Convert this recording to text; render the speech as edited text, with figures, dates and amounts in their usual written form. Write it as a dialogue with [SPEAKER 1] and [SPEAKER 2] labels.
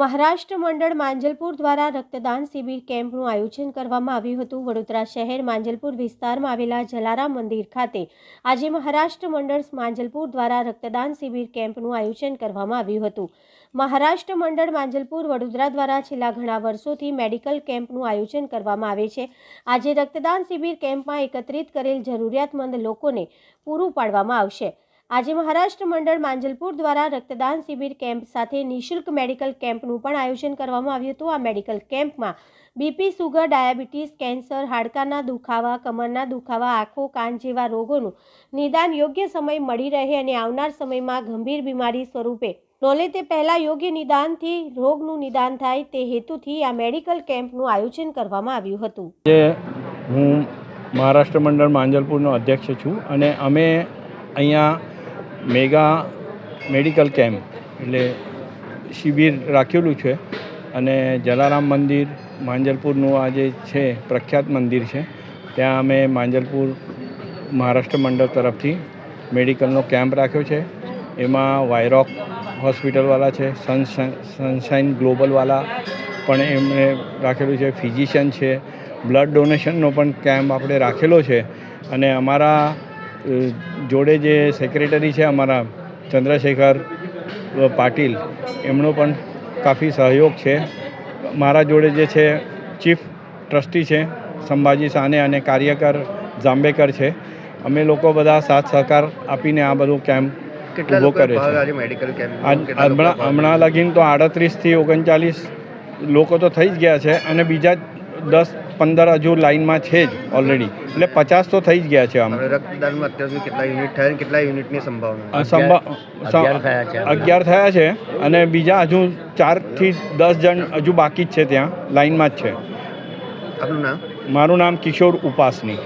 [SPEAKER 1] મહારાષ્ટ્ર મંડળ માંજલપુર દ્વારા રક્તદાન શિબિર કેમ્પનું આયોજન કરવામાં આવ્યું હતું। વડોદરા શહેર માંજલપુર વિસ્તારમાં આવેલા જલારામ મંદિર ખાતે આજે મહારાષ્ટ્ર મંડળ માંજલપુર દ્વારા રક્તદાન શિબિર કેમ્પનું આયોજન કરવામાં આવ્યું હતું। મહારાષ્ટ્ર મંડળ માંજલપુર વડોદરા દ્વારા છેલ્લા ઘણા વર્ષોથી મેડિકલ કેમ્પનું આયોજન કરવામાં આવે છે। આજે રક્તદાન શિબિર કેમ્પમાં એકત્રિત કરેલ જરૂરિયાતમંદ લોકોને પૂરું પાડવામાં આવશે। આજે મહારાષ્ટ્ર મંડળ માંજલપુર દ્વારા રક્તદાન શિબિર કેમ્પ સાથે નિઃશુલ્ક મેડિકલ કેમ્પનું પણ આયોજન કરવામાં આવ્યું હતું। આ મેડિકલ કેમ્પમાં બીપી, સુગર, ડાયાબિટીસ, કેન્સર, હાડકાના દુખાવા, કમરના દુખાવા, આંખો, કાન જેવા રોગોનું નિદાન યોગ્ય સમય મળી રહે અને આવનાર સમયમાં ગંભીર બીમારી સ્વરૂપે નોલે તે પહેલા યોગ્ય નિદાનથી રોગનું નિદાન થાય તે હેતુથી આ મેડિકલ કેમ્પનું આયોજન કરવામાં આવ્યું હતું।
[SPEAKER 2] હું મહારાષ્ટ્ર મંડળ માંજલપુરનો અધ્યક્ષ છું અને અમે અહીંયા મેગા મેડિકલ કેમ્પ એટલે શિબિર રાખેલું છે અને જલારામ મંદિર માંજલપુરનું આ જે છે પ્રખ્યાત મંદિર છે ત્યાં અમે માંજલપુર મહારાષ્ટ્ર મંડળ તરફથી મેડિકલનો કેમ્પ રાખ્યો છે। એમાં વાયરોક હોસ્પિટલવાળા છે, સનશાઇન ગ્લોબલવાળા પણ એમને રાખેલું છે, ફિઝિશિયન છે, બ્લડ ડોનેશનનો પણ કેમ્પ આપણે રાખેલો છે અને અમારા જોડે જે સેક્રેટરી છે અમારા ચંદ્રશેખર પાટીલ એમનો પણ કાફી સહયોગ છે। મારા જોડે જે છે ચીફ ટ્રસ્ટી છે સંભાજી સાને અને કાર્યકર જાંબેકર છે। અમે લોકો બધા સાથ સહકાર આપીને આ બધું કેમ્પ ઊભો કરે છે। હમણાં લગીને તો 38થી 39 લોકો તો થઈ જ ગયા છે અને બીજા 10-15 હજુ લાઇનમાં છે જ ઓલરેડી, એટલે 50 તો થઈ જ ગયા છે।
[SPEAKER 3] રક્તદાનમાં અત્યાર સુધી કેટલા યુનિટ થયા અને કેટલા યુનિટની સંભાવના?
[SPEAKER 2] 11 થયા છે અને બીજા હજુ 4 થી 10 જણ હજુ બાકી જ છે, ત્યાં લાઇનમાં જ છે।
[SPEAKER 3] આપનું નામ?
[SPEAKER 2] મારું નામ કિશોર ઉપાસની।